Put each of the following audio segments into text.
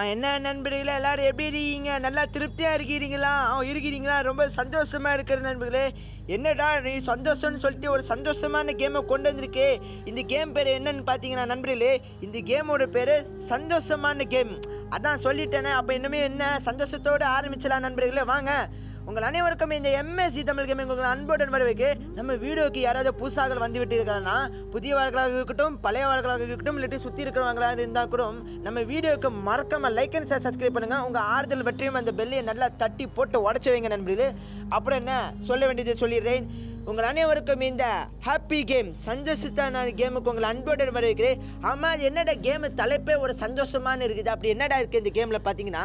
என்ன நண்பர்களே எல்லாரும் எப்படி இருக்கீங்க? நல்லா திருப்தியாக இருக்கிறீங்களா? இருக்கிறீங்களா? ரொம்ப சந்தோஷமாக இருக்கிற நண்பர்களே. என்னடா நீ சந்தோஷம்னு சொல்லிட்டு ஒரு சந்தோஷமான கேமை கொண்டு வந்திருக்கே. இந்த கேம் பேர் என்னன்னு பார்த்தீங்கன்னா நண்பர்களே, இந்த கேமோட பேர் சந்தோஷமான கேம். அதான் சொல்லிட்டேனே, அப்போ இன்னுமே என்ன சந்தோஷத்தோடு ஆரம்பிச்சலாம் நண்பர்களே. வாங்க, உங்கள் அனைவருக்கும் இந்த எம்எஸ்சி தமிழ் கேமிங் உங்கள் அன்புடன் வரவேற்கு. நம்ம வீடியோக்கு யாராவது புதுசாக வந்துவிட்டு இருக்காங்கன்னா, புதியவர்களாக இருக்கட்டும் பழையவர்களாக இருக்கட்டும் இல்லாட்டி சுற்றி இருக்கிறவங்களாக இருந்தால் கூட நம்ம வீடியோக்கு மறக்காமல் லைக் அண்ட் சப்ஸ்கிரைப் பண்ணுங்கள். உங்கள் ஆறுதல் பற்றியும் அந்த பெல்லையை நல்லா தட்டி போட்டு உடச்சி வைங்க நண்பர்களே. அப்புறம் என்ன சொல்ல வேண்டியதை சொல்லிடுறேன். உங்கள் அனைவருக்கும் இந்த ஹாப்பி கேம் சந்தோஷத்தான கேமுக்கு உங்களை அன்புடன் வரவேற்கிறேன். ஆமாம், அது என்னடா கேமு தலைப்பே ஒரு சந்தோஷமான இருக்குது. அப்படி என்னடா இருக்குது இந்த கேமில் பார்த்தீங்கன்னா,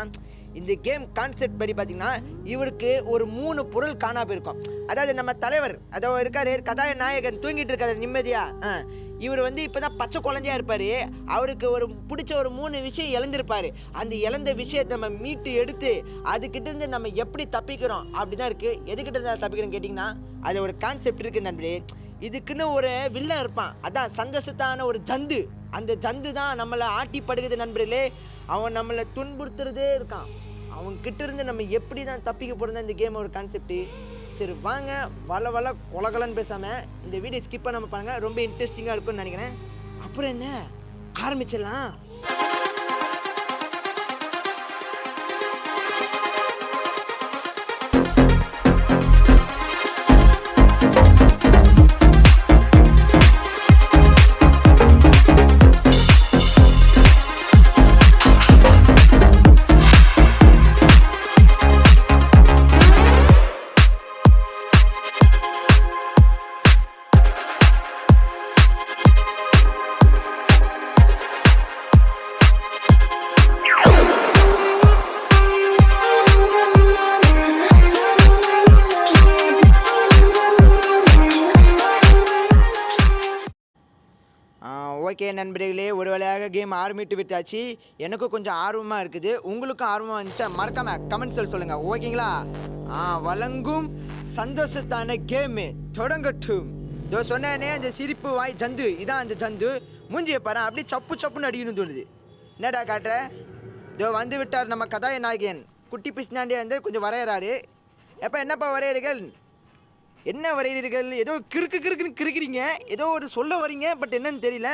இந்த கேம் கான்செப்ட் படி பார்த்தீங்கன்னா இவருக்கு ஒரு 3 பொருள் காணாமல் இருக்கும். அதாவது நம்ம தலைவர் அதோ இருக்காரு கதாநாயகன் தூங்கிட்டு இருக்காரு நிம்மதியாக. இவர் இப்போ தான் பச்சை குழந்தையா இருப்பார். அவருக்கு ஒரு பிடிச்ச ஒரு 3 விஷயம் இழந்திருப்பார். அந்த இழந்த விஷயத்தை நம்ம மீட்டு எடுத்து அதுக்கிட்டேருந்து நம்ம எப்படி தப்பிக்கிறோம் அப்படி தான் இருக்குது. எதுக்கிட்ட இருந்தால் தப்பிக்கிறோம் கேட்டிங்கன்னா, அதில் ஒரு கான்செப்ட் இருக்குது நண்பரே. இதுக்குன்னு ஒரு வில்லன் இருப்பான், அதான் சந்தோஷத்தான ஒரு ஜந்து. அந்த ஜந்து தான் நம்மளை ஆட்டி படுகுது நண்பர்களே. அவன் நம்மளை துன்புறுத்துறதே இருக்கான். அவன்கிட்ட இருந்து நம்ம எப்படி தான் தப்பிக்க போகிறது இந்த கேமோட கான்செப்ட்டு. சரி வாங்க, வள கொலகலன்னு பேசாமல் இந்த வீடியோ ஸ்கிப் பண்ணாமல் பாருங்கள், ரொம்ப இன்ட்ரெஸ்டிங்காக இருக்கும்னு நினைக்கிறேன். அப்புறம் என்ன, ஆரம்பிச்சிடலாம். ஓகே நண்பர்களே, ஒரு வேளையாக கேம் ஆரம்பித்து விட்டாச்சு. எனக்கும் கொஞ்சம் ஆர்வமாக இருக்குது, உங்களுக்கும் ஆர்வமாக இருந்துச்சா மறக்காமல் கமெண்ட்ஸில் சொல்லுங்கள், ஓகேங்களா? வழங்கும் சந்தோஷத்தான கேமு தொடங்கட்டும். இதோ சொன்னேனே, அந்த சிரிப்பு வாய் ஜந்து, இதான் அந்த ஜந்து. மூஞ்சியை பாரு, அப்படியே சப்பு சப்புன்னு அடிக்கணும்னு தோணுது. என்னடா காட்டுற? இதோ வந்து விட்டார் நம்ம கதாநாயகன். குட்டி பிஸ்னாண்டியே வந்து கொஞ்சம் வரையறாரு. எப்போ என்னப்பா வரையறீர்கள்? என்ன வரையறீர்கள்? ஏதோ கிறுக்குன்னு கிறுக்கிறீங்க, ஏதோ ஒரு சொல்ல வரீங்க, பட் என்னன்னு தெரியல.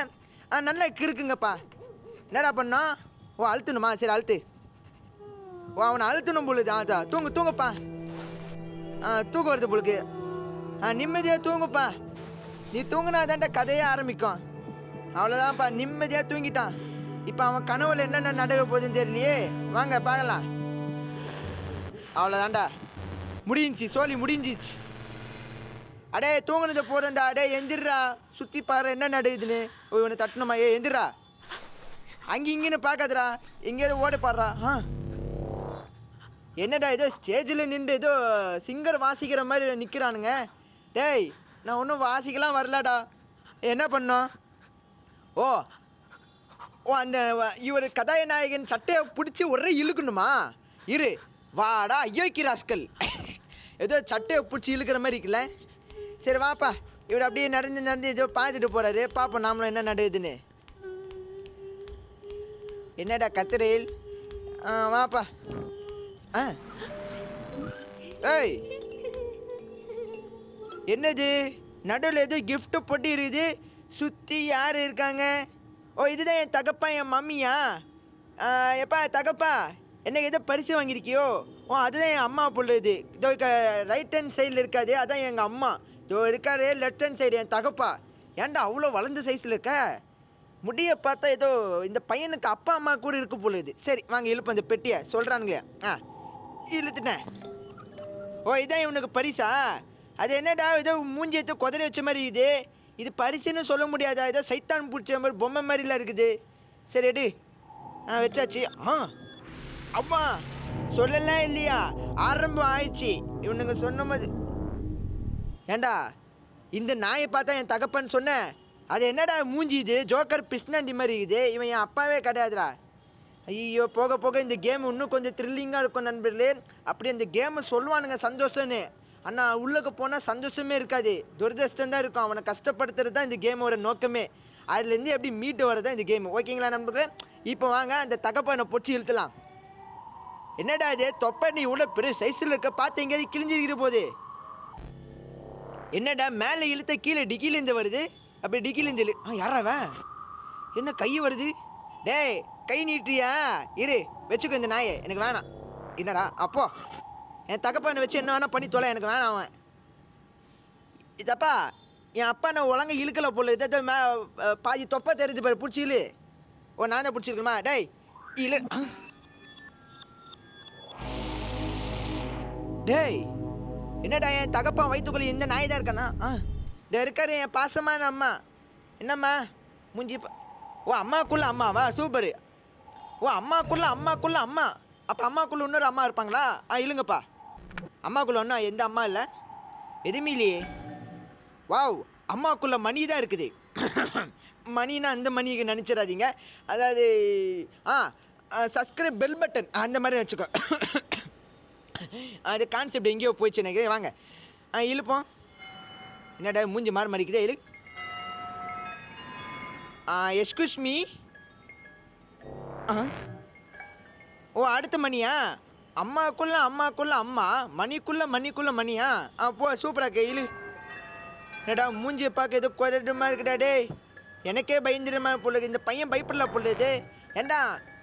நல்லா கிறுக்குங்கப்பா. என்னடா பண்ணா? அழுத்தணுமா? சரி அழுத்து. அவனை அழுத்தணும் பொழுது. தூங்குப்பா. தூக்கம் வருது பொழுது. நிம்மதியாக தூங்குப்பா. நீ தூங்குனா தான்டா கதையே ஆரம்பிக்கும். அவ்வளோதான்ப்பா, நிம்மதியாக தூங்கிட்டான். இப்போ அவன் கனவுல என்னென்ன நடக்க போகுதுன்னு தெரியலையே. வாங்க பார்க்கலாம். அவ்வளோதான்டா, முடிஞ்சிச்சு, சோழி முடிஞ்சிச்சு. அடே தூங்குனதை போடுறா. அடே எந்திரா, சுற்றி பாரு என்ன நடக்குதுன்னு. இவனை தட்டணுமா? எந்திரா, இங்கேன்னு பார்க்காதடா, எங்கேயாவது ஓட பாடுறா. என்னடா ஏதோ ஸ்டேஜில் நின்று ஏதோ சிங்கர் வாசிக்கிற மாதிரி நிற்கிறானுங்க. டேய், நான் ஒன்றும் வாசிக்கலாம் வரலடா. என்ன பண்ணோம்? அந்த இவர் கதாநாயகன் சட்டையை பிடிச்சி ஒரே இழுக்கணுமா? இரு வாடா ஐயோக்கிராஸ்கல். ஏதோ சட்டையை பிடிச்சி இழுக்கிற மாதிரி இருக்குல்ல. சரி வாப்பா, இவர் அப்படியே நடந்து ஏதோ பார்த்துட்டு போகிறாரு. பார்ப்போம் நாமளும் என்ன நடக்குதுன்னு. என்னடா கத்திரையில்? வாப்பா. ஏய், என்னது நடுவில் ஏதோ கிஃப்ட்டு போட்டு இருக்குது. சுற்றி யார் இருக்காங்க? இதுதான் என் தகப்பா, என் மம்மியா? எப்பா தகப்பா, என்ன ஏதோ பரிசு வாங்கியிருக்கியோ? அதுதான் என் அம்மா பொழுது. இதோ ரைட் ஹேண்ட் சைடில் இருக்காது, அதான் எங்கள் அம்மா. இதோ இருக்காரு லெஃப்ட் ஹேண்ட் சைடு என் தகப்பா. ஏன்டா அவ்வளோ வளர்ந்த சைஸில் இருக்க? முடிய பார்த்தா ஏதோ இந்த பையனுக்கு அப்பா அம்மா கூட இருக்க பொழுது. சரி வாங்க இழுப்ப அந்த பெட்டியை. சொல்கிறானுங்களே, இழுத்துட்டேன். இதான் இவனுக்கு பரிசா? அது என்னடா ஏதோ மூஞ்சி எடுத்து குதிரை வச்ச மாதிரி இது. இது பரிசுன்னு சொல்ல முடியாதா? ஏதோ சைத்தான் பிடிச்ச மாதிரி பொம்மை மாதிரிலாம் இருக்குது. சரி எடு. வச்சாச்சு. அம்மா சொல்லலாம் இல்லையா? ஆரம்பம் ஆயிடுச்சு. இவனுங்க சொன்ன மாதிரி. ஏண்டா இந்த நாயை பார்த்தா என் தகப்பன்னு சொன்னேன். அது என்னடா மூஞ்சி இது? ஜோக்கர் பிஸ்னாண்டி மாதிரி இருக்குது. இவன் என் அப்பாவே கிடையாதுடா. ஐயோ, போக போக இந்த கேம் இன்னும் கொஞ்சம் த்ரில்லிங்காக இருக்கும் நண்பர்களே. அப்படி அந்த கேமை சொல்லுவானுங்க சந்தோஷம்னு. ஆனால் உள்ளுக்கு போனால் சந்தோஷமே இருக்காது, துரதிருஷ்டம் தான் இருக்கும். அவனை கஷ்டப்படுத்துறது தான் இந்த கேமோட நோக்கமே. அதுலேருந்து எப்படி மீட்டு வரதான் இந்த கேம். ஓகேங்களா நண்பர்களே? இப்போ வாங்க அந்த தகப்பனை பொடிச்சு இழுத்துலாம். என்னடா இது தொப்பை நீ இவ்வளோ பெரிய சைஸில் இருக்க, பார்த்து எங்கேயாவது கிழிஞ்சிருக்கிற போது. என்னடா மேலே இழுத்த கீழே டிக்கிலேருந்து வருது, அப்படி டிக்கிலேருந்து யாராவன் என்ன கை வருது. டேய் கை நீட்டியா, இரு வச்சுக்கோ இந்த நாயை, எனக்கு வேணாம். என்னடா அப்போ என் தகப்பனை வச்சு என்ன வேணா பண்ணி தொலை, எனக்கு வேணாம் அவன். இதப்பா என் அப்பா நான் ஒழுங்கா இழுக்கலை போல, இதை பாதி தொப்பை தெரிஞ்சு பாரு, பிடிச்சி இழு. ஓ நான் தான் பிடிச்சிருக்கணுமா? டேய் இழு. டேய் என்னடா என் தகப்பன் வயிற்றுக்குள்ளே இந்த நாய் தான் இருக்கானா? இந்த இருக்காரு என் பாசமான அம்மா. என்னம்மா மூஞ்சி ஓ அம்மாக்குள்ள அம்மாவா? சூப்பரு. ஓ அம்மாக்குள்ள அம்மா. அப்போ அம்மாக்குள்ள இன்னொரு அம்மா இருப்பாங்களா? இல்லைங்கப்பா, அம்மாக்குள்ள ஒன்றும் எந்த அம்மா இல்லை, எதுவுமே இல்லையே. வாவ், அம்மாக்குள்ள மணி தான் இருக்குது. மணினா அந்த மணிக்கு நினச்சிடாதீங்க, அதாவது சப்ஸ்கிரைப் பெல் பட்டன் அந்த மாதிரி நினச்சிக்கோ. அது கான்செப்ட் எங்கேயோ போயிடுச்சு நினைக்கிறேன். வாங்க இழுப்போம். என்னடா மூஞ்சி மாறி மறிக்குதே, இழு. Excuse me. ஓ அடுத்த மணியா? அம்மாக்குள்ள அம்மா, மணிக்குள்ள மணியா? போ சூப்பராக இழு. என்னடா மூஞ்சியை பார்க்க ஏதோ குறைமா இருக்குடா. டேய் எனக்கே பயந்துரமா பொழுது, இந்த பையன் பயப்படல பொழுது. ஏண்டா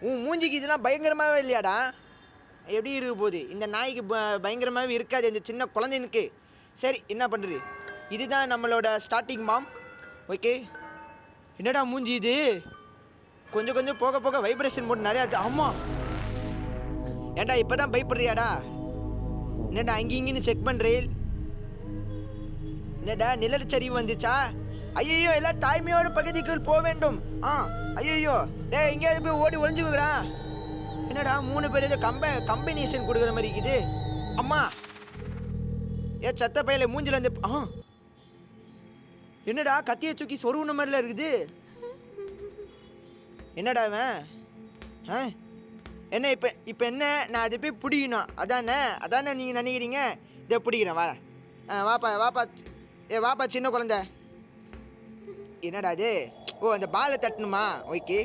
உன் மூஞ்சிக்கு இதெல்லாம் பயங்கரமாகவே இல்லையாடா? எப்படி இருக்க போகுது இந்த நாய்க்கு? பயங்கரமாகவே இருக்காது இந்த சின்ன குழந்தைனுக்கு. சரி என்ன பண்ணுறது, இதுதான் நம்மளோட ஸ்டார்டிங் மாம். ஓகே என்னடா மூஞ்சி இது கொஞ்சம் போக வைப்ரேஷன் போட்டு நிறையா. ஆமாம் ஏண்டா இப்போ தான் பயப்படுறியாடா? என்னடா அங்கேன்னு செக் பண்ணுறேன். என்னடா நிழல் சரிவு வந்துச்சா? ஐயோ எல்லாம் தாய்மையோட பகுதிக்குள் போக வேண்டும். ஐயோ டே எங்கேயாவது போய் ஓடி ஒளிஞ்சுக்கிறா. என்னடா 3 பேர் ஏதோ கம்பெனிஷன் கொடுக்குற மாதிரி இருக்குது. அம்மா சத்த பையில மூஞ்சில இருந்து என்னடா கத்தியை தூக்கி சொருவுன மாதிரிலாம் இருக்குது. என்னடா அவன் என்ன இப்போ என்ன நான் அதை போய் பிடிக்கணும் அதானே நீங்கள் நினைக்கிறீங்க? இதை பிடிக்கிறேன் வா. வாப்பா சின்ன குழந்தை. என்னடா அது? ஓ அந்த பாலை தட்டணுமா? ஓகே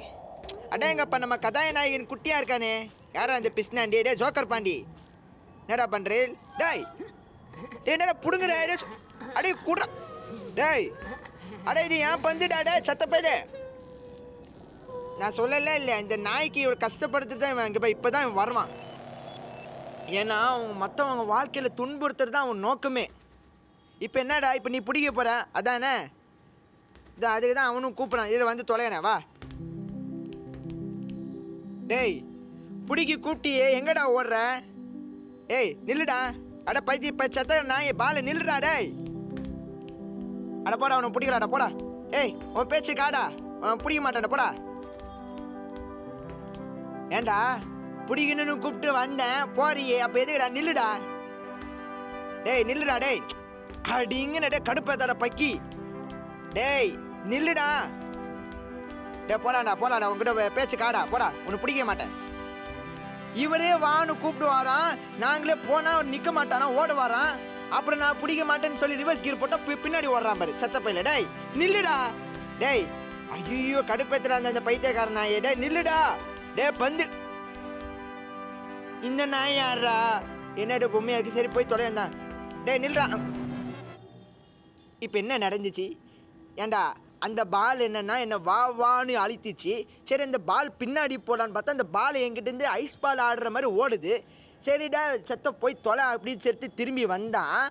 அடாங்கப்பா நம்ம கதாநாயகன் குட்டியாக இருக்கானே, யாரா அந்த பிஸ்னாண்டி? டே ஜோக்கர் பாண்டி என்னடா பண்ணுறேன்? டேய் என்னடா பிடுங்குற? அடே கூடுறா. டேய் அடே இது ஏன் பந்துடா? டே சத்த பையல, நான் சொல்லல இல்லையா இந்த நாய்க்கு இவ்வளோ கஷ்டப்படுத்து தான் இவன் இங்கே இப்போ தான் இவன் வருவான். ஏன்னா அவங்க மற்றவங்க வாழ்க்கையில் துன்புறுத்துறது தான் அவன் நோக்கமே. இப்போ என்னடா இப்போ நீ பிடிக்க போகிற அதானே? அதுக்கு தான் அவனும் கூப்பிட்றான், இதில் வந்து தொலைறேன் வா. டேய் பிடிக்க கூப்பிட்டியே எங்கடா ஓடுற? ஏய் நில்லுடா. அட பைத்தி சத்த நாய் பாலை நில்லுடா. டேய் அட போடா, அவனை பிடிக்கலாடா போடா. ஏய் உன் பேச்சு காடா, அவன் பிடிக்க மாட்டான்டா போடா. ஏண்டா பிடிக்கணும்னு கூப்பிட்டு வந்தேன் போறியே, அப்போ எதுக்குடா? நில்லுடா. டேய் நில்லுடா. டேய் அப்படிங்கன்னு டே கடுப்பேத்தாடா பக்கி. டேய் நில்லுடா. டே போலாடா உங்ககிட்ட பேச்சு காடா போடா, உன்னை பிடிக்க மாட்டேன். இவரே வான்னு கூப்பிட்டு வாரான், நாங்களே போனால் நிற்க மாட்டானா ஓட வாரான். அப்புறம் நான் பிடிக்க மாட்டேன்னு சொல்லி ரிவர்ஸ் கீர் போட்டால் பின்னாடி ஓடுறான் பாரு சத்த பையில. டேய் நில்லுடா. டேய் ஐயோ கடுப்பேத்துறா அந்த பைத்தியக்காரன் நாயே. டே நில்லுடா. டே பந்து இந்த நாய் யாரா? என்னடா பொம்மையா இருக்கு? சரி போய் தொலைந்தான். டே நில்றா. இப்போ என்ன நடந்துச்சு? ஏண்டா அந்த பால் என்னன்னா என்ன வான்னு அழுத்திச்சு. சரி அந்த பால் பின்னாடி போடான்னு பார்த்தா அந்த பால் என்கிட்டேருந்து ஐஸ் பால் ஆடுற மாதிரி ஓடுது. சரிடா சத்த போய் தொலை அப்படின்னு சொல்லிட்டு திரும்பி வந்தான்.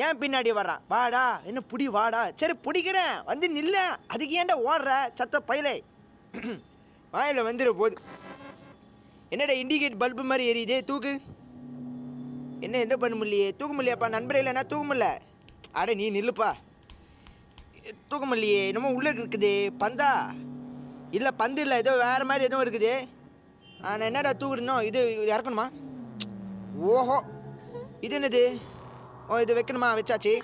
ஏன் பின்னாடி வர்றான்? வாடா என்ன பிடி வாடா. சரி பிடிக்கிறேன் வந்து நில்ல, அதுக்கு ஏன்டா ஓடுற சத்த பையலே? வாயில் வந்துடு போது. என்னடா இண்டிகேட் பல்பு மாதிரி எரியுது, தூக்கு. என்ன பண்ண முடியலையே? தூக்க முடியலையாப்பா நண்பரே? இல்லைன்னா தூக்க முடியல. அட நீ நில்லுப்பா. தூக்க முடியலையே, என்னமோ உள்ளே இருக்குது பந்தா. இல்லை பந்து இல்லை, ஏதோ வேறு மாதிரி எதுவும் இருக்குது. நான் என்னடா தூக்குறணும்? இது இறக்கணுமா? ஓஹோ இது என்னது? ஓ இது வைக்கணுமா? வச்சாச்சு.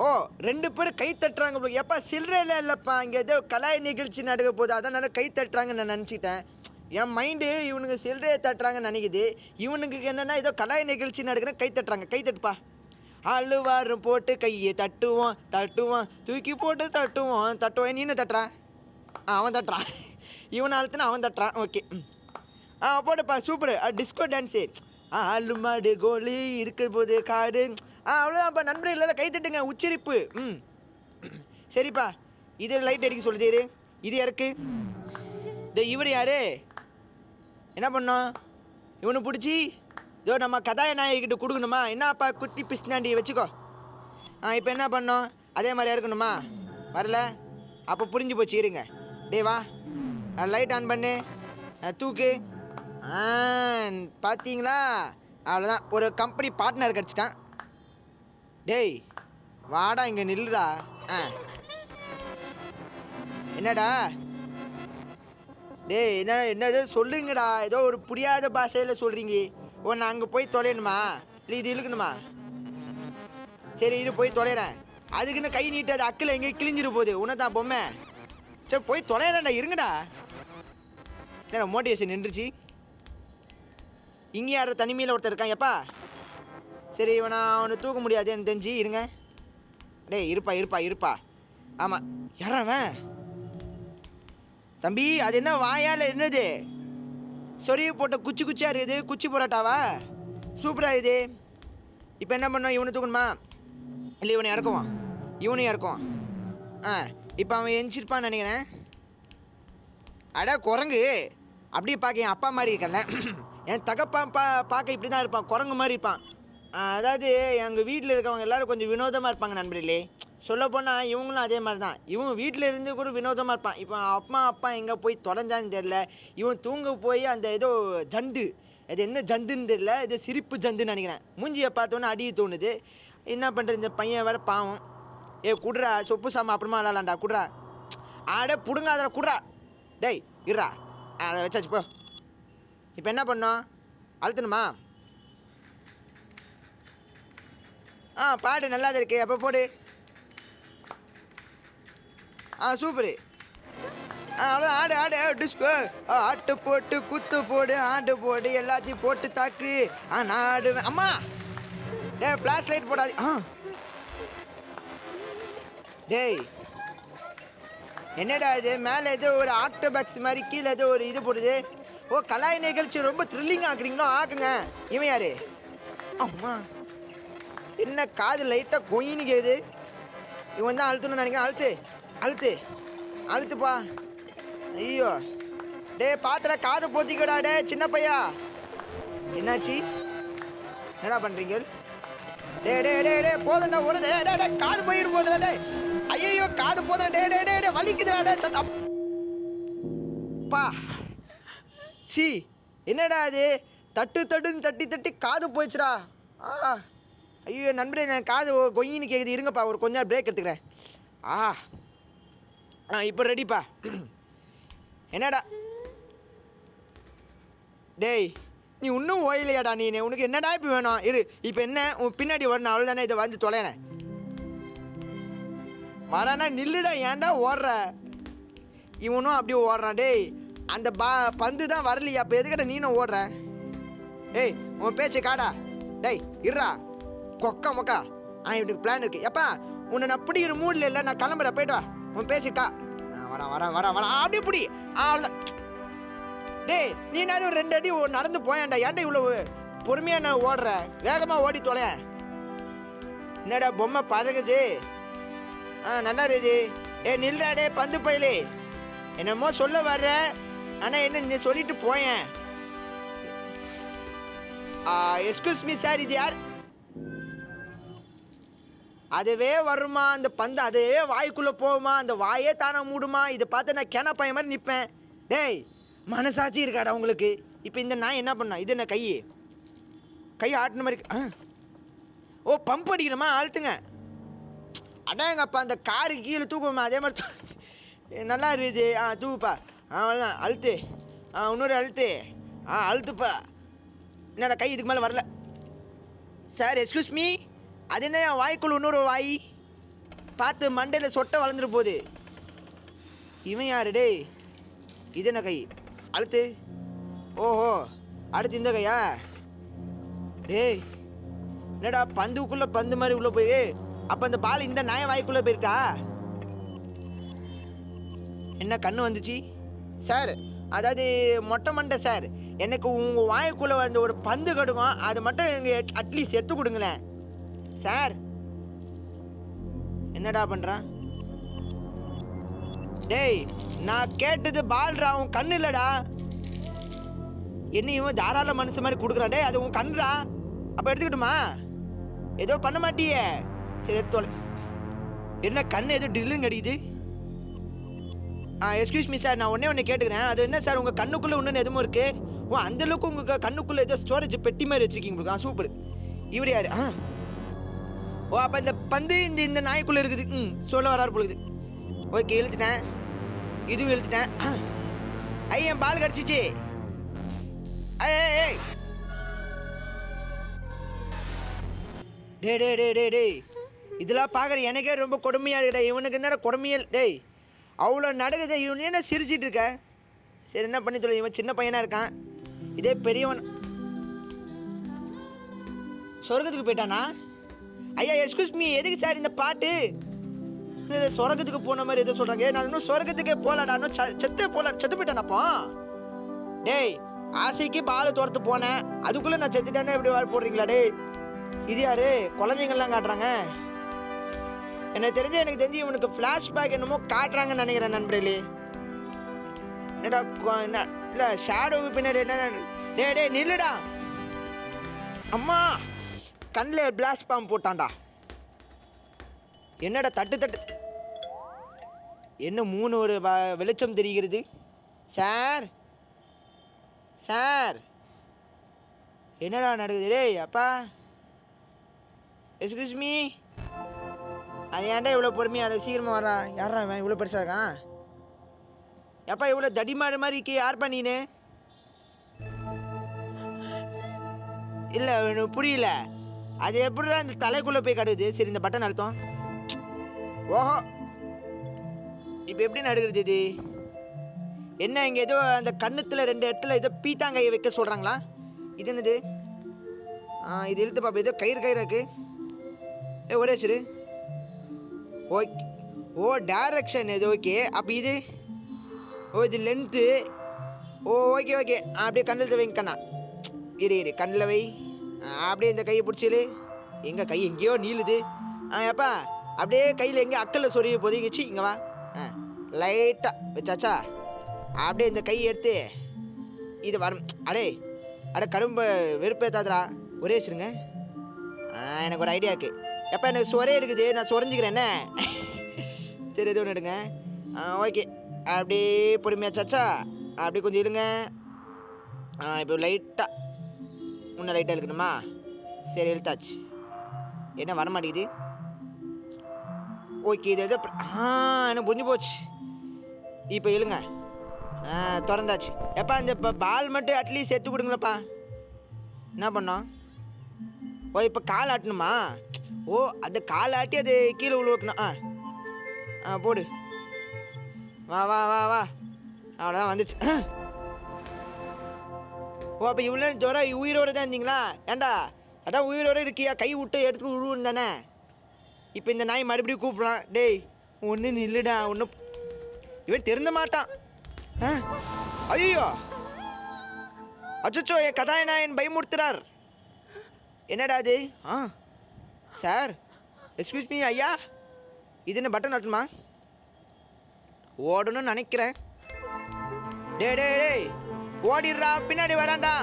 ஓ 2 பேர் கை தட்டுறாங்க. எப்பா சில்லறையில் இல்லைப்பா, இங்கே ஏதோ கலாய் நிகழ்ச்சி நடக்க போகுது, அதனால கை தட்டுறாங்கன்னு நான் நினச்சிட்டேன். என் மைண்டு இவனுக்கு சில்லறையை தட்டுறாங்கன்னு நினைக்குது. இவனுக்கு என்னென்னா ஏதோ கலாய் நிகழ்ச்சி நடக்கிறேன் கை தட்டுறாங்க. கை தட்டுப்பா. அழுவாரும் போட்டு கையை தட்டுவோம் தட்டுவோம் தூக்கி போட்டு தட்டுவோம் நீ என்ன தட்டுறா அவன் தட்டுறான் இவன் அழுத்துனா அவன் தட்டுறான் ஓகே போட்டுப்பா சூப்பர் டிஸ்கோ டான்ஸு ஆளு மாடு கோலி இருக்க போது காடு அவ்வளோதான்ப்பா நண்பர்கள் இல்லை கை தட்டுங்க உச்சரிப்பு சரிப்பா இது லைட் அடிக்க சொல்லுது இது யாருக்கு இவர் யாரு என்ன பண்ணோம் இவனை பிடிச்சி இதோ நம்ம கதாநாயகிட்ட கொடுக்கணுமா என்னப்பா குட்டி பிஸ்னாண்டி வச்சுக்கோ இப்போ என்ன பண்ணோம் அதே மாதிரியா இருக்கணுமா வரல அப்போ புரிஞ்சு போச்சு இருங்க டே வா லைட் ஆன் பண்ணு தூக்கு பார்த்தீங்களா அவ்வளோதான் ஒரு கம்பெனி பார்ட்னர் கிடச்சிட்டான் டேய் வாடா இங்கே நில்லுடா என்னடா டேய் என்னது சொல்லுங்கடா ஏதோ ஒரு புரியாத பாஷையில் சொல்கிறீங்க நான் அங்கே போய் தொலையணுமா இல்லை இது இழுக்கணுமா சரி இது போய் தொலைகிறேன் அதுக்குன்னு கை நீட்டாது அக்கில் எங்கே கிழிஞ்சிரு போகுது உன்னதான் பொம்மை சரி போய் தொலைகிறேன்டா இருங்கடா என்ன மோட்டிவேஷன் நின்றுச்சு இங்கே யார் தனிமையில் ஒருத்தர் இருக்கான் எப்பா சரி அவனை தூக்க முடியாது எனக்கு தெரிஞ்சு இருங்க டேய் இருப்பா ஆமாம் யாரவன் தம்பி அது என்ன வாயால் என்னது சொரிய போட்ட குச்சியாக இருக்குது குச்சி பரோட்டாவா சூப்பராக இது இப்போ என்ன பண்ணோம் இவனை தூக்கணுமா இல்லை இவனை இவனையும் இறக்குவான் இப்போ அவன் எந்திரிப்பான்னு நினைக்கிறேன் அடா குரங்கு அப்படியே பார்க்க என் அப்பா மாதிரி இருக்கல என் தகப்பான் பார்க்க இப்படி தான் இருப்பான் குரங்கு மாதிரி இருப்பான் அதாவது எங்கள் வீட்டில் இருக்கவங்க எல்லோரும் கொஞ்சம் வினோதமாக இருப்பாங்க நண்பர்களே சொல்லப்போனால் இவங்களும் அதே மாதிரி தான் இவன் வீட்டில் இருந்து கூட வினோதமாக இருப்பான் இப்போ அப்பா எங்கே போய் தொலைஞ்சான்னு தெரில இவன் தூங்க போய் அந்த ஏதோ ஜண்டு அது என்ன ஜந்துன்னு தெரியல இது சிரிப்பு ஜந்துன்னு நினைக்கிறேன் மூஞ்சியை பார்த்தோன்னே அடிய தோணுது என்ன பண்ணுறது இந்த பையன் வேறு பாவம் குடுறா சொப்பு சாமா அப்புறமா விளாட்லாண்டா குடுறா புடுங்காதடா குடுறா டேய் இருறா அதை வச்சாச்சு போ இப்போ என்ன பண்ணோம் அழுத்தணுமா பாடு நல்லா தான் இருக்கு அப்போ போடு சூப்பரு அவ்வளோ ஆடு டிஸ்கோ ஆட்டு போட்டு குத்து போடு ஆட்டு போடு எல்லாத்தையும் போட்டு தாக்கு நான் ஆடுவேன் அம்மா ஃப்ளாஷ் லைட் போடாது டேய் என்னடா இது மேலே ஏதோ ஒரு ஆக்டோபாக்ஸ் மாதிரி கீழே ஏதோ ஒரு இது போடுது கலாய் நிகழ்ச்சி ரொம்ப த்ரில்லிங் ஆக்குறீங்களோ ஆக்குங்க இவன் யாரு அம்மா என்ன காது லைட்டாக கொயின்னு கேது இவன் தான் அழுத்தணும்னு நினைக்கிறேன் அழுத்துப்பா ஐயோ பாத்திர காது போத்திக்கடா சின்ன பையா என்னாச்சு என்னடா பண்ணுறீங்க போதண்டா ஒரு காது போயிட்டு போதுடா ஐயோ காது போதுடா வலிக்குதுடா சத்தப்பா சி என்னடா அது தட்டுன்னு தட்டி காது போயிடுச்சுடா ஐயோ நண்பரே நான் காது கொயின்னு கேட்குது இருங்கப்பா ஒரு கொஞ்ச நேரம் பிரேக் எடுத்துக்கிறேன் இப்போ ரெடிப்பா என்னடா டேய் நீ இன்னும் ஓயிலையாடா நீ உனக்கு என்னடா இப்போ வேணும் இப்போ என்ன உன் பின்னாடி வரணும் அவ்வளோதானே இதை வந்து தொலைறேன் வரானா நில்லுடா ஏன்டா ஓடுற இவனும் அப்படியே ஓடுறான் டேய் அந்த பந்து தான் வரலையா அப்போ எதுக்கிட்ட நீனும் ஓடுற உன் பேச்சு காடா டேய் இருறா கொக்கா மொக்கா இப்படி பிளான் இருக்கு எப்பா உன்னை நான் பிடிக்கிற மூடில் இல்லை நான் கிளம்புறேன் போயிட்டு வா உன் பேச்சுக்கா வரேன் அப்படி பிடி அவ்வளோதான் டேய் நீ என்ன ஒரு 2 அடி நடந்து போயாண்டா ஏன்டா இவ்வளோ பொறுமையாக நான் ஓடுற வேகமாக ஓடி தொலை என்னடா பொம்மை பறகுது நல்லா இருக்குது நில்றாடே பந்து பயிலே என்னமோ சொல்ல வர்ற ஆனால் என்ன நீ சொல்லிட்டு போயேன் எக்ஸ்கியூஸ் மீ சார் இது யார் அதுவே வருமா அந்த பந்து அதுவே வாய்க்குள்ளே போகுமா அந்த வாயே தானே மூடுமா இதை பார்த்து நான் கேன பையன் மாதிரி நிற்பேன் டேய் மனசாட்சி இருக்காடா உங்களுக்கு இப்போ இந்த நான் என்ன பண்ணா இது என்ன கை ஆட்டின மாதிரி பம்ப் அடிக்கணுமா அழுத்துங்க அடாங்கப்பா அந்த காரு கீழே தூக்குமா அதே மாதிரி நல்லா இருக்குது தூக்குப்பா அவ்வளோதான் அழுத்து இன்னொரு அழுத்துப்பா என்னடா கை இதுக்கு மேலே வரல சார் எக்ஸ்கியூஸ் மீ அது என்ன வாய்க்குள்ள இன்னொரு வாய் பார்த்து மண்டையில் சொட்டை வளர்ந்துரு போகுது இவன் யாரு டேய் இது என்ன கை அழுத்து ஓஹோ அடுத்து இந்த கையா டேய் என்னடா பந்துக்குள்ளே பந்து மாதிரி உள்ளே போய் அப்போ அந்த பால் இந்த நாய வாய்க்குள்ளே போயிருக்கா? என்ன கண்ணு வந்துச்சு சார்? அதாவது மொட்டை மண்டை சார், எனக்கு உங்கள் வாய்க்குள்ளே வந்து ஒரு பந்து கடுக்கும், அது மட்டும் எங்கள் அட்லீஸ்ட் எடுத்து கொடுங்களேன் சார். என்னடா பண்ணுறான்? டேய் நான் கேட்டது பால்ரா, உன் கண்ணு இல்லைடா. என்ன இவன் தாராள மனுஷன் மாதிரி கொடுக்குறான். டே அது உன் கண்ணுடா, அப்போ எடுத்துக்கிட்டுமா? ஏதோ பண்ண மாட்டியே, சரி எடுத்து. என்ன கண்ணு ஏதோ ட்ரில்லுங்க அடிக்குது. எக்ஸ்கியூஸ் மீ சார், நான் ஒன்று கேட்டுக்கிறேன். அது என்ன சார் உங்கள் கண்ணுக்குள்ளே ஒன்று எதுவும் இருக்குது? ஓ அந்தளவுக்கு உங்கள் கண்ணுக்குள்ளே ஏதோ ஸ்டோரேஜ் பெட்டி மாதிரி வச்சுருக்கீங்க. சூப்பர். இவர் யார்? ஓ அப்போ இந்த பந்து இந்த நாய்க்குள்ளே இருக்குது. சொல்ல வராரு பொழுது. ஓகே இழுத்துட்டேன், இதுவும் இழுத்துட்டேன். என் பால் கிடச்சிச்சு. ஏய் டே டே டே டே டேய், இதெல்லாம் பார்க்குற எனக்கே ரொம்ப கொடுமையாக இருக்குடா. இவனுக்கு என்ன கொடுமையல்? டேய் அவ்வளோ நடக்குது, இவனு என்ன சிரிச்சிட்டு இருக்க? சரி என்ன பண்ணி சொல்லு, இவன் சின்ன பையனாக இருக்கான், இதே பெரியவன். சொர்க்கத்துக்கு போயிட்டானா? ஐயா எக்ஸ்கியூஸ் மீ, எதுக்கு சார் இந்த பாட்டு? சொர்க்கத்துக்கு போன மாதிரி எதோ சொல்கிறாங்க. நான் இன்னும் சொர்க்கத்துக்கே போகலாடா, இன்னும் செத்து போயிட்டானப்போ. டேய் ஆசைக்கு பால் துரத்து போனேன், அதுக்குள்ளே நான் செத்துட்டேன்னு எப்படி வாழ் போடுறீங்களா? டேய் இது யாரு? குழந்தைங்கள்லாம் காட்டுறாங்க. எனக்கு தெரிஞ்சு இவனுக்கு ஃப்ளாஷ்பேக் என்னமோ காட்டுறாங்கன்னு நினைக்கிறேன் நண்பர்களே. என்னடா என்ன இல்லை ஷேடோவுக்கு பின்னாடி என்ன? டே நில்லுடா. அம்மா கண்ணில் பிளாஸ்ட் பாம்பு போட்டான்டா. என்னடா தட்டு என்ன 3 ஒரு வெளிச்சம் தெரிகிறது சார். சார் என்னடா நடக்குது? டேய் அப்பா எக்ஸ்கியூஸ் மீ, அது ஏன்டா இவ்வளோ பொறுமையாக சீக்கிரமாக வரா? யாரா அவன் இவ்வளோ பெருசாக இருக்கான்? எப்பா இவ்வளோ தடிமாடு மாதிரி இருக்கே, யார் பண்ணீன்னு? இல்லை எனக்கு புரியல, அது எப்படிடா இந்த தலைக்குள்ளே போய் கிடக்குது? சரி இந்த பட்டன் அழுத்தம். ஓஹோ இப்போ எப்படி நடக்குது இது? என்ன இங்கே ஏதோ அந்த கண்ணுத்தில் 2 இடத்துல ஏதோ பீத்தாங்கையை வைக்க சொல்கிறாங்களா? இது என்னது? இது இழுத்து பாப்பா, ஏதோ கயிறு இருக்கு. ஒரே சரி ஓகே. ஓ டைரக்ஷன் இது ஓகே. அப்போ இது இது லென்த்து. ஓகே அப்படியே கண்ணில் வைங்க கண்ணா. இரு கண்ணில் வை. அப்படியே இந்த கையை பிடிச்சிரு. எங்கள் கை எங்கேயோ நீளுது. எப்பா அப்படியே கையில் எங்கே அக்கல்ல சொரிய பொதுங்கிச்சு. இங்கே வா. லைட்டாக வச்சாச்சா? அப்படியே இந்த கையை எடுத்து இது வரும். அடே கடும்ப வெறுப்பேத்தாதரா. ஒரே வச்சுருங்க. எனக்கு ஒரு ஐடியா இருக்குது. எப்போ எனக்கு சொரே இருக்குது, நான் சொரைஞ்சிக்கிறேன் என்ன? சரி எது ஒன்று எடுங்க. ஓகே அப்படியே பொறுமையாச்சாச்சா? அப்படியே கொஞ்சம் இருங்க. இப்போ லைட்டாக இன்னும் லைட்டாக இழுக்கணுமா? சரி இழுத்தாச்சு. என்ன வர மாட்டேங்குது? ஓகே இது எதோ எனக்கு புரிஞ்சு போச்சு. இப்போ இழுங்க. திறந்தாச்சு. எப்பா இந்த இப்போ பால் மட்டும் அட்லீஸ்ட் எடுத்து கொடுங்களப்பா. என்ன பண்ணோம்? ஓ இப்போ கால் ஆட்டணுமா? ஓ அந்த கால் ஆட்டி அது கீழே உள்ள வைக்கணும். போடு. வா அவ்வளோதான் வந்துச்சு. ஓ அப்போ இவ்வளோ ஜுரம் உயிரோடு தான் இருந்தீங்களா? ஏண்டா அதான் உயிரோடு இருக்கியா? கை விட்டு எடுத்து விழுவுன்னு தானே? இப்போ இந்த நாய் மறுபடியும் கூப்பிட்றான். டேய் ஒன்று நில்லுடா. ஒன்றும் இவன் திருந்த மாட்டான். ஐயோ அச்சோ என் கதாநாயகன் பயமுறுத்துறார். என்னடா அது? சார் எக்ஸ்கியூஸ் மீ ஐயா, இது என்ன பட்டன் அழுத்துமா? ஓடணும்னு நினைக்கிறேன். டேய் ஓடிடுறா, பின்னாடி வரான்டா.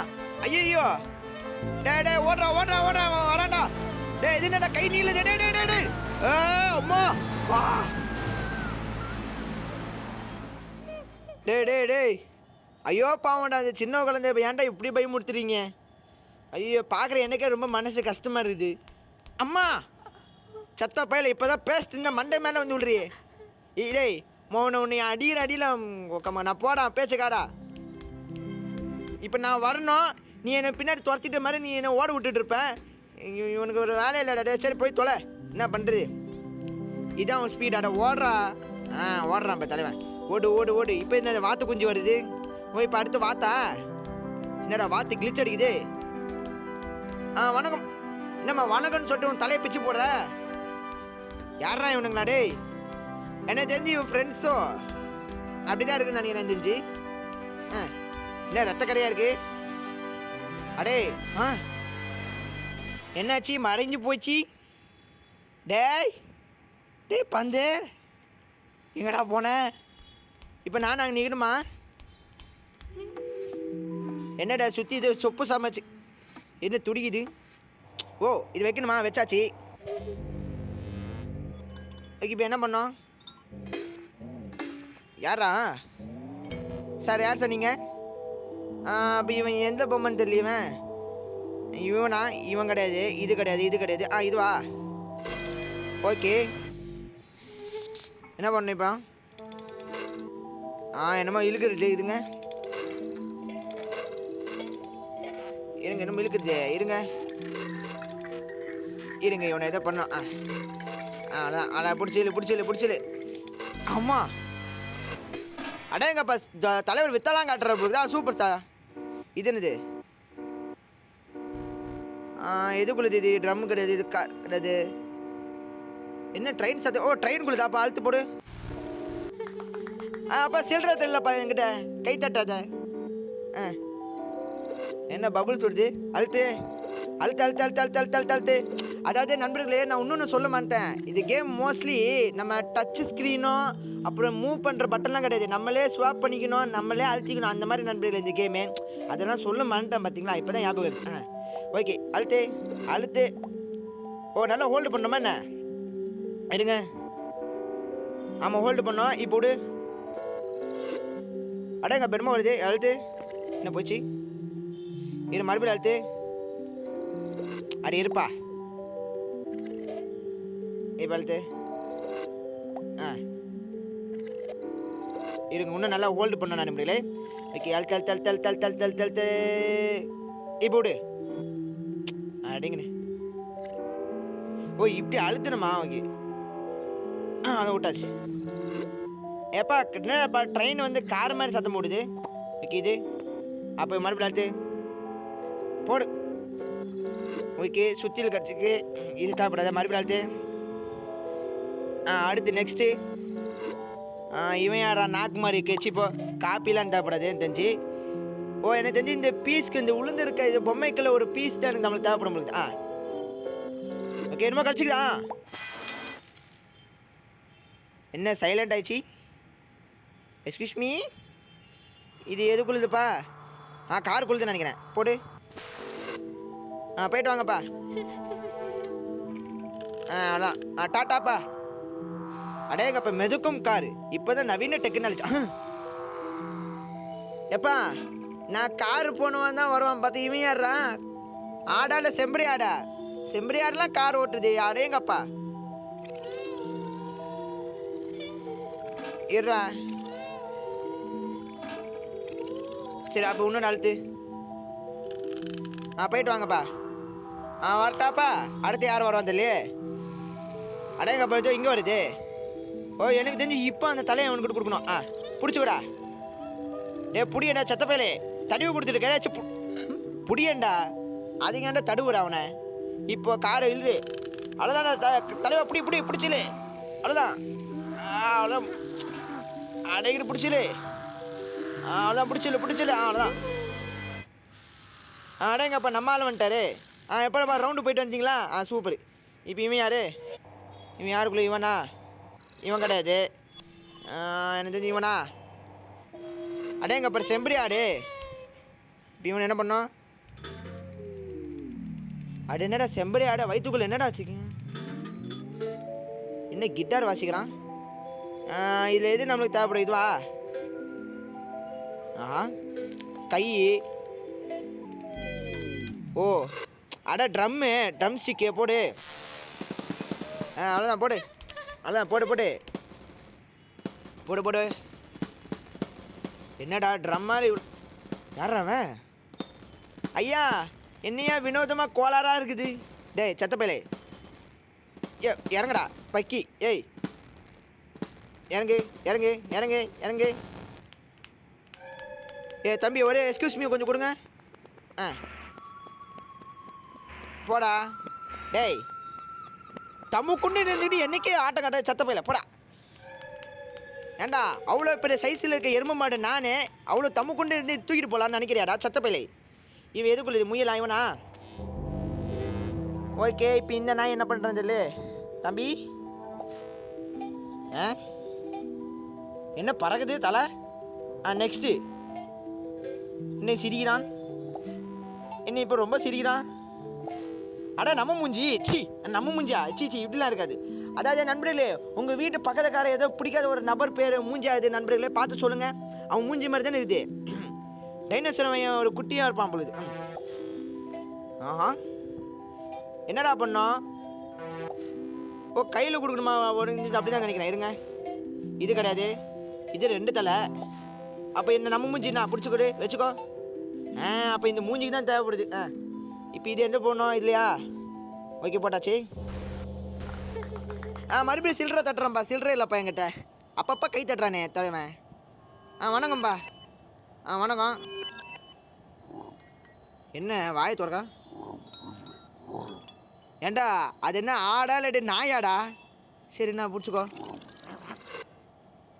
ஐயோ டே ஓடுறா வரான்டா. இது என்னடா கை நீளுது? டே அம்மா வா. டேய் ஐயோ பாவம்டா, அந்த சின்ன குழந்தை ஏன்டா இப்படி பயமுறுத்துறீங்க? ஐயோ பார்க்குற எனக்கே ரொம்ப மனசு கஷ்டமாக இருக்குது. அம்மா சத்த பையில இப்போ தான் பேசுட்டு இந்த மண்டை மேலே வந்து விடுறியே. டேய் மோன உன்னை அடிக்கிற அடியில் நான் போடா பேச்சுக்காடா. இப்போ நான் வரணும், நீ என்னை பின்னாடி துரத்திட்ட மாதிரி நீ என்னை ஓட விட்டுட்டு இருப்ப. இவனுக்கு ஒரு வேலை இல்லைடா. சரி போய் தொலை, என்ன பண்ணுறது? இதான் உன் ஸ்பீடாடா. ஓடுறா. ஓடுறான் இப்போ தலைவன். ஓடு. இப்போ என்ன வாத்து குஞ்சு வருது? இப்போ அடுத்து வாத்தா? என்னடா வாத்து கிளிச் அடிக்குது? வணக்கம். என்னம்மா வணக்கம்னு சொல்லிட்டு உன் தலையை பிச்சு போடுற? யாரா இவனுங்களா டேய்? என்ன தெரிஞ்சு இவன் ஃப்ரெண்ட்ஸோ அப்படிதான் இருக்குன்னு நினைக்கிறேன். எனக்கு தெரிஞ்சு என்ன ரத்தக்கரையா இருக்கு? அடே என்னாச்சு? மறைஞ்சு போச்சு. டேய் டேய் பந்து எங்கடா போன? இப்போ நான் அங்கே நிற்கணுமா? என்னடா சுற்றி இது சொப்பு சமைச்சு என்ன துடிக்குது? ஓ இது வைக்கணுமா? வச்சாச்சு. இப்போ என்ன பண்ணோம்? யாரா சார்? யார் சார் நீங்கள்? அப்போ இவன் எந்த பொம்மைன்னு தெரியல. இவனா? இவன் கிடையாது, இது கிடையாது, இது கிடையாது. இதுவா? ஓகே என்ன பண்ணணும் இப்போ? என்னமோ இழுக்கிறது. இருங்க இருங்க, என்னமோ இழுக்குது. இருங்க இருங்க, இவனை எதோ பண்ணோம். அதான் அதான் பிடிச்சிரு. ஆமா அடேங்கப்பா, தலைவர் வித்தலாம் காட்டுற சூப்பர் சார். இது என்னது? எதுக்குள்ளது இது? ட்ரம் கிடையாது, இது கிடையாது. என்ன ட்ரெயின் சத்தம்? ஓ ட்ரெயின்குள்ளதாப்பா, அழுத்து போடு. அப்பா சில்லற தெரியலப்பா என்கிட்ட, கை தட்டாத. என்ன பபுள்ஸ் வருது? அழுத்து அழுத்து அழுத்து அழுத்து அழுத்து அழுத்து அழுத்து அழுத்து. அதாவது நண்பர்களே, நான் இன்னொன்று சொல்ல மாட்டேன். இது கேம் மோஸ்ட்லி நம்ம டச் ஸ்க்ரீனோ அப்புறம் மூவ் பண்ணுற பட்டன்லாம் கிடையாது. நம்மளே ஸ்வாப் பண்ணிக்கணும், நம்மளே அழுத்திக்கணும், அந்த மாதிரி நண்பர்களே இந்த கேமு. அதெல்லாம் சொல்ல மாட்டேன் பார்த்தீங்களா? இப்போ தான் ஞாபகம் இருக்கு. ஓகே அழுத்து அழுத்து. ஓ நல்லா ஹோல்டு பண்ணோமா என்ன? இருங்க, ஆமாம் ஹோல்டு பண்ணோம். இப்போ விடு. அடேங்க பெருமை வருது. அழுத்து. என்ன போச்சு? இரு மறுபடியும் அழுத்து. அடி இருப்பா. இப்போ அழுத்து. இருங்க, இன்னும் நல்லா ஹோல்டு பண்ண நான் முடியல. ஓகே அழுத்து அழுத்து அழுத்து அழுத்து அழுத்து அழுத்து அழுத்து அழுத்து. இப்போ விடு. அடிங்கண்ணே. ஓ இப்படி அழுத்தணுமா? ஓகே அதை விட்டாச்சு. ஏப்பா என்னப்பா ட்ரெயின் வந்து கார் மாதிரி சத்தம் போடுது. ஓகே இது அப்போ மறுபடியும் அழுத்து போடு. ஓகே சுற்றில் கிடச்சிக்கு. இது சாப்பிடாத, மறுபடியும் அழுத்து. அடுத்து நெக்ஸ்ட்டு. இவன் யாரா நாக்கு மாதிரி கேச்சு? இப்போ காப்பிலாம் தேவைப்படாது எனக்கு தெரிஞ்சு. ஓ எனக்கு தெரிஞ்சு இந்த பீஸ்க்கு இந்த உளுந்து இருக்க இது பொம்மைக்குள்ள ஒரு பீஸ் தான் எனக்கு நம்மளுக்கு தேவைப்பட முடியுது. ஓகே என்னமோ கிடச்சிக்குதா? என்ன சைலண்ட் ஆயிடுச்சு? எக்ஸ்கியூஸ் மீ, இது எதுக்குள்ளதுப்பா? காருக்குள்ளதுன்னு நினைக்கிறேன். போடு. போயிட்டு வாங்கப்பா. அதான் டாட்டாப்பா. அடேங்கப்பா மெதுக்கும் காரு. இப்போதான் நவீன டெக்னாலஜி. எப்பா நான் காரு போனவன் தான் வருவான் பார்த்து. இவன் யாரா? ஆடா இல்லை செம்பரி ஆடா? செம்பரி ஆடெலாம் கார் ஓட்டுது. அடேங்கப்பா இருறா. சரி அப்போ இன்னொன்று அழுத்து. போயிட்டு வாங்கப்பா. வரட்டாப்பா. அடுத்து யார் வருவான் தெரியலையே. அடேங்கப்பா இங்கே வருது. ஓ எனக்கு தெரிஞ்சு இப்போ அந்த தலையை அவனுக்கிட்ட கொடுக்கணும். பிடிச்சிக்கூடா. புடியண்டா செத்தப்பையிலே தடுவு கொடுத்துட்டு புடியண்டா. அதுங்கண்டா தடுவுற அவனை. இப்போ காரை இழுது. அவ்வளோதான் தலைவா. இப்படி பிடிச்சிலே. அவ்வளோதான் அவ்வளோதான். அடைக்கிட்டு பிடிச்சிலே. அவ்வளோதான் பிடிச்சில. அவ்வளோதான். அடேங்கப்பா நம்ம ஆள் வந்துட்டாரு. எப்போப்பா ரவுண்டு போயிட்டு வந்தீங்களா? சூப்பர். இப்போ இவன் யார்? இவன் யாருக்குள்ளே? இவனா? இவன் கிடையாது. எனக்கு தெரிஞ்சு இவனா? அடேங்கப்பா செம்பரி ஆடு. இப்போ இவன் என்ன பண்ணோம்? அது என்னடா செம்பரி ஆட வயிற்றுக்குள்ளே என்னடா வச்சுக்கீங்க? என்ன கிட்டார் வாசிக்கிறான்? இதில் எது நம்மளுக்கு தேவைப்படும்? இதுவா? கை. ஓ அட ட்ரம்மு, ட்ரம் ஸ்டிக்கு. போடு. அவ்வளோதான் போடு. அவ்வளோதான் போடு. என்னடா ட்ரம் மாதிரி யாரா அவன்? ஐயா என்னையா வினோதமாக கோளாறாக இருக்குது. டேய் செத்தப்பையிலே இறங்குடா பக்கி. ஏய் இறங்கு. தம்பி ஒரே எக்ஸ்கியூஸ் மீ கொஞ்சம் கொடுங்க. போடா. டேய் தம்மு கொண்டு இருந்துட்டு என்னைக்கே ஆட்டம் காட்ட சத்த போயில போடா. ஏண்டா அவ்வளோ பெரிய சைஸில் இருக்க எரும மாடு நானே அவ்வளோ தம்மு கொண்டு இருந்து தூக்கிட்டு போகலான்னு நினைக்கிறியாடா சத்த போயிலை. இவன் எதுக்குள்ள இது முயலா இவனா? ஓகே இப்போ இந்த நாய் என்ன பண்ணுறான்னு சொல்லு தம்பி. என்ன பறகுது தலை? நெக்ஸ்ட்டு என்ன சிரிக்கிறான்? என்ன இப்போ ரொம்ப சிரிக்கிறான்? அடா நம்ம மூஞ்சி சி நம்ம மூஞ்சியா சி இப்படிலாம் இருக்காது. அதாவது நண்பர்களே உங்கள் வீட்டு பக்கத்துக்கார ஏதோ பிடிக்காத ஒரு நபர் பேர் மூஞ்சியா இது நண்பர்களே பார்த்து சொல்லுங்கள். அவன் மூஞ்சி மாதிரி தானே இருக்குது. டைனோசர் ஒரு குட்டியாக இருப்பான் பொழுது. ஆஹா என்னடா பண்ணோம்? ஓ கையில் கொடுக்கணுமா? ஒரு அப்படி தான் நினைக்கிறேன். இருங்க இது கிடையாது, இது 2 தலை. அப்போ இந்த நம்ம மூஞ்சி நான் பிடிச்சிக்கொடு வச்சுக்கோ. அப்போ இந்த மூஞ்சிக்கு தான் தேவைப்படுது. இப்போ இது என்ன போடணும் இல்லையா? ஓகே போட்டாச்சு. மறுபடியும் சில்லறை தட்டுறேன்ப்பா. சில்லறை இல்லைப்பா என்கிட்ட. அப்பப்போ கை தட்டுறானே தலைவன். வணக்கம்ப்பா. வணக்கம். என்ன வாயை திறக்கா? ஏண்டா அது என்ன ஆடா இல்லாட்டி நாயாடா? சரி நான் பிடிச்சிக்கோ.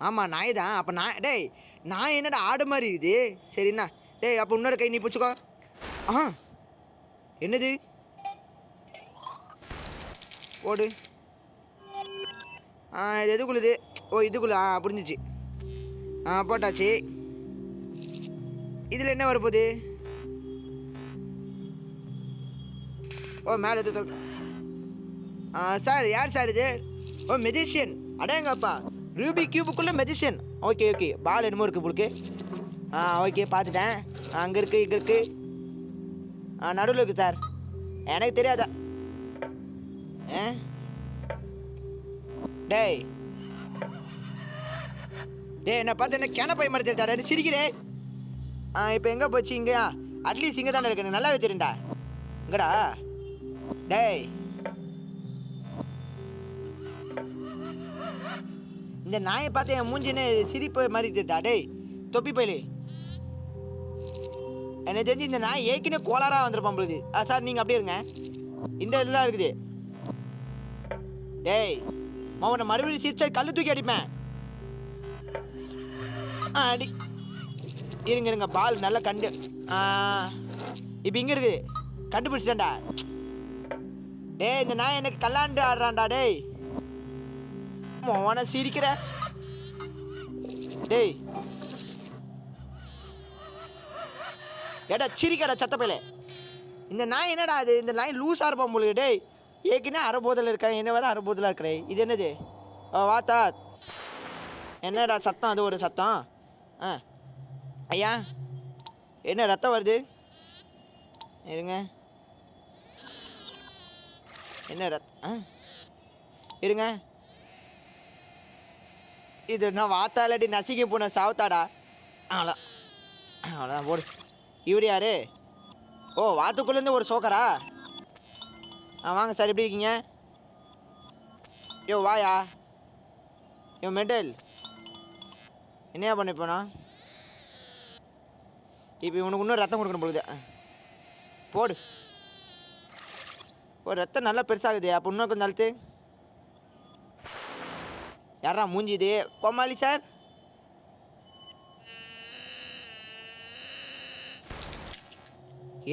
ஆமாம் நாய் தான். அப்போ டேய் நாய் என்னடா ஆடு மாதிரி இருக்குது. சரிண்ணா டேய் அப்போ இன்னொரு கை நீ பிடிச்சிக்கோ. என்னது போடு. இது எதுக்குள்ளுது? ஓ இதுக்குள்ள புரிஞ்சிச்சு. போட்டாச்சு. இதில் என்ன வரப்போகுது? ஓ மேலே எது? சார் யார் சார் இது? ஓ மெஜிஷியன். அடேங்கப்பா ரூபி கியூபுக்குள்ளே மெஜிஷியன். ஓகே ஓகே பால் என்னமோ இருக்குது உங்களுக்கு. ஓகே பார்த்துட்டேன். அங்கே இருக்குது இங்கே இருக்குது. நடுவில் இருக்குது சார். எனக்கு தெரியாதா? டேய் டேய் என்ன பார்த்து என்ன கேன பை மாதிரி தெரியாதா? சிரிக்கிறேன். இப்போ எங்கே போச்சு? இங்கேயா? அட்லீஸ்ட் இங்கே தானே இருக்கு. நல்லாவே தெரியும்டா. இங்கடா டேய் இந்த நாயை பார்த்து என் மூஞ்சின்னு சிரிப்பு மாதிரி தெரியுதா? டேய் தொப்பி பயிலு எனக்கு தெரிஞ்சு இந்த நாய் ஏற்கனவே கோளாராக வந்துருப்பான் பொழுது. சார் நீங்கள் அப்படியே இருங்க. இந்த இதெல்லாம் இருக்குது. டேய் மவனை மறுபடியும் சிரிச்சா கல் தூக்கி அடிப்பேன். அடி இருங்க பால் நல்லா கண்டு. இப்போ இங்கே இருக்குது. கண்டுபிடிச்சிட்டேன்டா. டேய் இந்த நாய் எனக்கு கல்லாண்டு ஆடுறான்டா. டேய் மவனை சிரிக்கிற. டேய் ஏடா சிரிக்கடா சத்தப்பையில. இந்த நாய் என்னடா அது? இந்த நாய் லூஸாக இருப்பான் போல. டேய் ஏற்கனவே அரைபோதில் இருக்கேன். என்ன வேறு அரைபோதில் இருக்கிறேன். இது என்னது? வாத்தா என்னடா சத்தம்? அது ஒரு சத்தம். ஐயா என்ன ரத்தம் வருது? இருங்க என்ன இருங்க. இது நான் வாத்தா இல்லாட்டி நசிக்க போன சாவுத்தாடா. அவ்வளோதான் போடு. இவர் யாரு? ஓ வாத்துக்குள்ளேருந்து ஒரு சோக்கரா? வாங்க சார் எப்படி இருக்கீங்க? யோ வாயா யோ மெண்டல் என்னையா பண்ணிப்போனா? இப்போ உனக்கு இன்னும் ரத்தம் கொடுக்கணும் பொழுது. போடு. ஒரு ரத்தம் நல்லா பெருசாகுது. அப்போ இன்னும் கொஞ்சம் அழுத்து. யாரா மூஞ்சிது? கோமாளி சார்.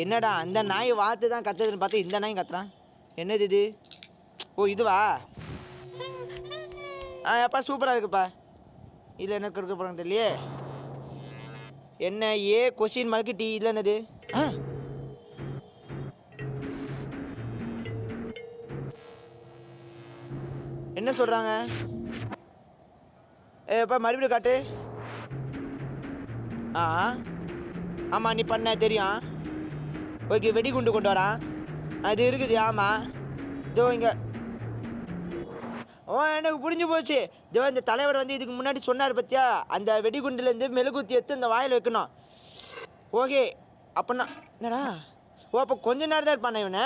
என்னடா அந்த நாய் வாத்து தான் கத்துதுன்னு பார்த்து இந்த நாய் கத்துறான். என்னது இது? ஓ இதுவா? எப்பா சூப்பராக இருக்குப்பா. இதில் என்ன கொடுக்க போகிறாங்க தெரியலையே. என்ன ஏ கொஸ்டின் மார்க்கு டி. இதில் என்னது? என்ன சொல்கிறாங்க? எப்பா மறுபடியும் காட்டு. ஆமாம் நீ பண்ண தெரியும். ஓகே வெடிகுண்டு கொண்டு வரான். அது இருக்குது. ஆமாம் இதோ இங்கே. எனக்கு புரிஞ்சு போச்சு. இதோ இந்த தலைவர் வந்து இதுக்கு முன்னாடி சொன்னார் பற்றியா? அந்த வெடிகுண்டுலேருந்து மெழுகுத்தி எடுத்து இந்த வாயில் வைக்கணும். ஓகே அப்படின்னா என்னடா? அப்போ கொஞ்ச நேரம் தான் இருப்பானே இவனை.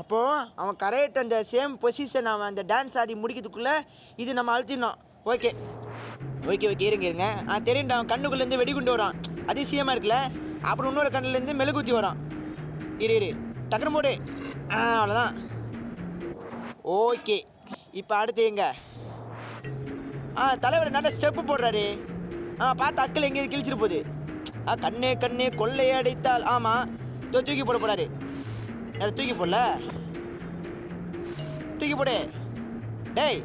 அப்போது அவன் கரெக்ட் அந்த சேம் பொசிஷன் அவன் அந்த டான்ஸ் ஆடி முடிக்கிறதுக்குள்ளே இது நம்ம அழுத்திடணும். ஓகே ஓகே ஓகே இருங்க. தெரியும்டா. அவன் கண்ணுக்குள்ளேருந்து வெடிகுண்டு வரான். அதிசயமாக இருக்குல்ல. அப்புறம் இன்னொரு கண்ணுலேருந்து மெழுகுத்தி வரான். இரு டக்குனு போடு. அவ்வளோதான். ஓகே, இப்போ அடுத்து எங்க? தலைவர் நல்ல ஸ்டெப்பு போடுறாரு. பார்த்து அக்கில் எங்கேயும் கிழிச்சிட்டு போகுது. கண்ணே கண்ணே கொள்ளை அடித்தால். ஆமாம், தூக்கி போட போறாரு. தூக்கி போடல, தூக்கி போடு. டேய்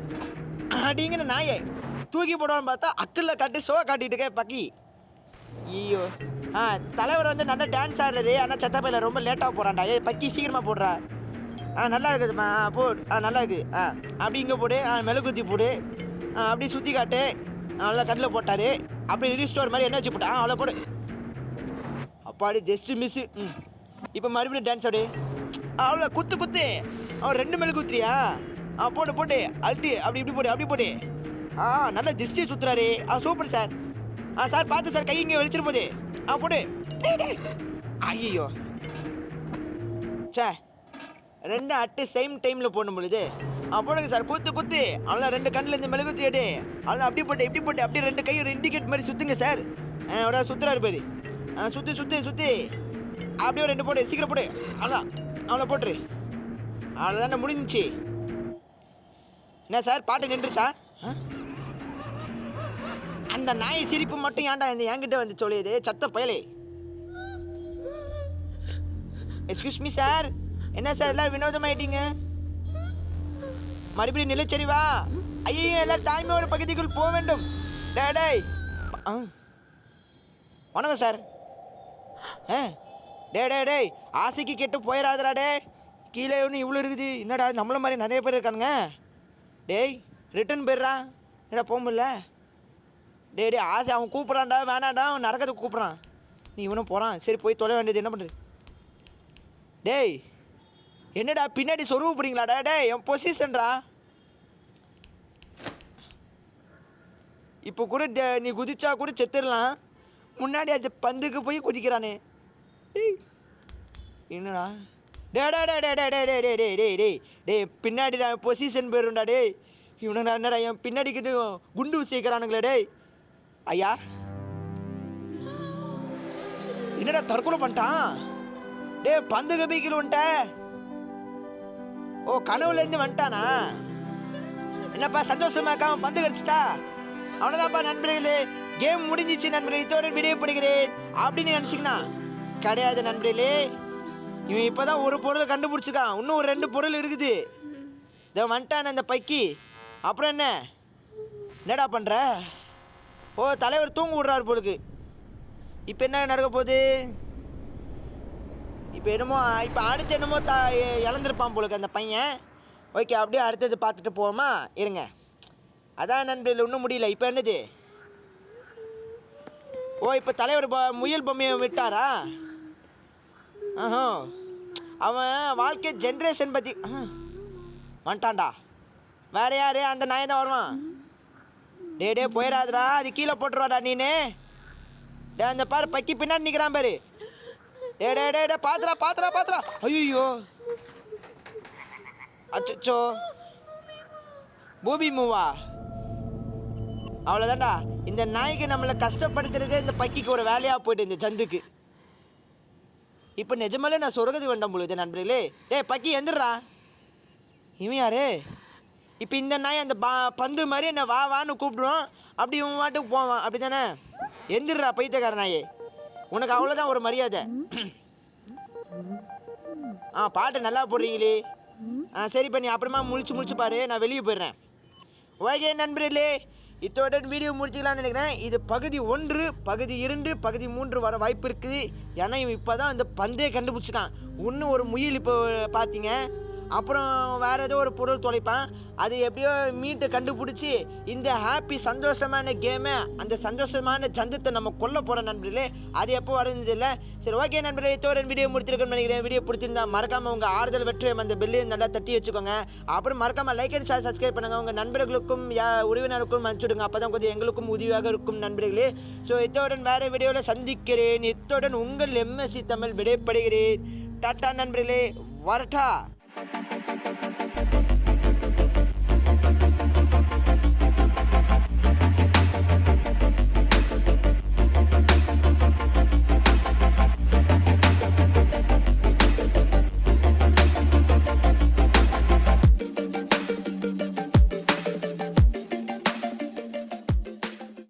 அடிங்கன்னு நாயே தூக்கி போடுவான்னு பார்த்தா அக்கில் காட்டி ஷோ காட்டிட்டு பக்கி. ஐயோ தலைவர் வந்து நல்லா டான்ஸ் ஆடுறாரு. ஆனால் சத்தப்பையில் ரொம்ப லேட்டாக போகிறான்டா. பக்கி சீக்கிரமாக போடுறா. நல்லா இருக்குதும்மா. நல்லா இருக்குது. அப்படி இங்கே போடு. மெழுகுத்தி போடு. அப்படி சுற்றி காட்டு. நல்லா கண்ணில் போட்டார். அப்படி ரீஸ்டோர் மாதிரி என்ன வச்சு போட்டா அவ்வளோ போடு. அப்பாடி ஜஸ்ட்டு மிஸ்ஸு. இப்போ மறுபடியும் டான்ஸ் ஆடு. அவ்வளோ குத்து குத்து. அவன் 2 மெழுகுத்திரியா? போட்டு போட்டு அல்ட்டி அப்படி இப்படி போடு. அப்படி போடு. நல்லா ஜஸ்டி சுற்றுறாரு. Super sir. சார் பார்த்து சார், கை இங்கே வெளிச்சிட்டு போகுது. போடு. ஐயோ சே, 2 அட்டு சேம் டைமில் போடணும் பொழுது. போடுங்க சார், குத்து குத்து. அவ்வளோ 2 கண்ணில் இந்த மெழுகுத்தி எடு. அவ்வளோ அப்படி போட்டு இப்படி போட்டு அப்படியே 2 கை ஒரு இண்டிகேட் மாதிரி சுற்றுங்க சார். அவ்வளோ சுற்றுறாரு பாரு. சுற்றி சுற்றி சுற்றி அப்படியே 2 போடு. சீக்கிரம் போடு. அவ்வளோ போட்டுரு. அவ்வளோதானே முடிஞ்சிச்சு. என்ன சார் பாட்டு நின்றுச்சா? அந்த நாய் சிரிப்பு மட்டும் ஏன்டா என்கிட்ட வந்து சொல்லியது? சத்த பயலே. Excuse me sir. என்ன சார் எல்லாம் வினோதமாயிட்டீங்க? மறுபடியும் நிலச்சரிவா? ஐயோ, எல்லாரும் தாய்மையோட பகுதிக்குள் போக வேண்டும். டேய் வணக்கம் சார். டேய் ஆசைக்கு கெட்டு போயிடாதடா. டே கீழே ஒன்று இவ்வளோ இருக்குது. என்னடா நம்மள மாதிரி நிறைய பேர் இருக்கானுங்க. டேய் ரிட்டர்ன் போயிடுறா. என்னடா போக முடியல? டே ஆசை அவன் கூப்பிட்றான்டா. வேணாண்டா, அவன் நரக்கத்துக்கு கூப்பிட்றான். நீ இவனும் போகிறான். சரி போய் தொலை வேண்டியது. என்ன பண்ணுறது? டேய் என்னடா பின்னாடி சொருவு போடுறீங்களாடா? டேய் என் பொசிஷன்டா. இப்போ கூட நீ குதிச்சா கூட செத்துடலாம். முன்னாடி அது பந்துக்கு போய் குதிக்கிறானே. டேய் என்னடா? டே பின்னாடி நான் பொசிஷன் போயிடும்டா. டேய் இவனுடா என்னடா என் பின்னாடிக்கிட்டு குண்டு ஊசிக்கிறானுங்களே. டேய் ஐயா என்னடா தற்கொலை பண்ணிட்டான்? டே பந்து கபிக்கல வந்துட்ட. கனவுலேருந்து வந்துட்டானா? என்னப்பா சந்தோஷமாக்கா? பந்து கடிச்சிட்டா? அவ்வளோதான்ப்பா நண்பர்களே, கேம் முடிஞ்சிச்சு நண்பர்களே. இதோட வீடியோ பிடிக்கிறேன் அப்படின்னு நினச்சிக்கணா கிடையாது நண்பர்களே. இவன் இப்போ தான் ஒரு பொருளை கண்டுபிடிச்சிக்கான். இன்னும் ஒரு 2 பொருள் இருக்குது. இதை வந்துட்டான் அந்த பைக்கி. அப்புறம் என்னடா பண்ணுற? தலைவர் தூங்க விட்றாரு போலுக்கு. இப்போ என்ன நடக்க போகுது? இப்போ அடுத்து என்னமோ இழந்திருப்பான் போலுக்கு அந்த பையன். ஓகே, அப்படியே அடுத்தது பார்த்துட்டு போவோமா? இருங்க. அதான் நண்பர்கள் இன்னும் முடியல. இப்போ என்னது? இப்போ தலைவர் முயல் பொம்மையை விட்டாரா? அவன் வாழ்க்கை ஜென்ரேஷன் பற்றி வந்துட்டான்டா. வேற யாரு? அந்த நாய் தான் வருவான். டே போயிடாதடா. அது கீழே போட்டுருவாடா நீனு. அந்த பாரு பக்கி பின்னாடி நிற்கிறான் பாரு. டே பாத்துறா. ஐயோ அச்சோ பூபி மூவா. அவ்வளோதான்டா. இந்த நாய்க்கு நம்மளை கஷ்டப்படுத்துறதே இந்த பக்கிக்கு ஒரு வேலையாக போயிட்டு இந்த ஜந்துக்கு. இப்போ நிஜமாலே நான் சொர்க்கத்துக்கு வேண்டாம் பொழுது நண்பர்களே. பக்கி எந்திரா. இவன் யாரு? இப்போ இந்த நாய் அந்த பந்து மாதிரி என்ன வான்னு கூப்பிடுவோம். அப்படி இவன் வாட்டுக்கு போவான். அப்படி தானே? எந்திரா பைத்தியக்கார நாயே. உனக்கு அவ்வளோதான் ஒரு மரியாதை. பாட்டு நல்லா போடுறீங்களே. சரிப்பா, நீ அப்புறமா முழிச்சு பாரு. நான் வெளியே போயிடுறேன். ஓகே நண்பர்களே, இத்தோட வீடியோ முடிச்சுக்கலான்னு நினைக்கிறேன். இது பகுதி 1, பகுதி 2, பகுதி 3 வர வாய்ப்பு இருக்குது. ஏன்னா இவன் இப்போ தான் அந்த பந்தே கண்டுபிடிச்சிட்டான். இன்னும் ஒரு முயல் இப்போ பார்த்தீங்க. அப்புறம் வேறு ஏதோ ஒரு பொருள் தொலைப்பான். அது எப்படியோ மீட்டை கண்டுபிடிச்சி இந்த ஹாப்பி சந்தோஷமான கேமை, அந்த சந்தோஷமான ஜந்தத்தை நம்ம கொல்ல போகிறோம் நண்பர்களே. அது எப்போ வருது இல்லை. சரி ஓகே நண்பர்களே, இதோட வீடியோ முடிச்சிருக்கேன்னு நினைக்கிறேன். வீடியோ பிடிச்சிருந்தா மறக்காமல் உங்கள் ஆறுதல் வெற்றி அந்த பெல்லையும் நல்லா தட்டி வச்சுக்கோங்க. அப்புறம் மறக்காமல் லைக் அண்ட் ஷேர் சப்ஸ்கிரைப் பண்ணுங்கள். உங்கள் நண்பர்களுக்கும் உறவினருக்கும் அனுப்பிச்சுடுங்க. அப்போ தான் கொஞ்சம் எங்களுக்கும் உதவியாக இருக்கும் நண்பர்களே. ஸோ இத்துடன் வேறு வீடியோவில் சந்திக்கிறேன். இத்துடன் உங்கள் MSC தமிழ் விடைபடுகிறேன். டாட்டா நண்பர்களே, வரட்டா.